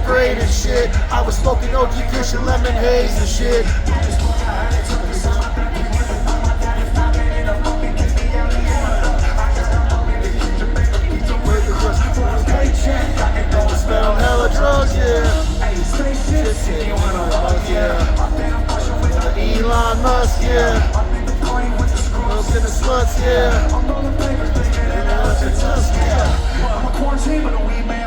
grade and shit. I was smoking OG Kush and lemon haze and shit. Smell hella drugs, yeah. Elon Musk, yeah. Up in the sluts, yeah. I'm a quarantine, but a weed man.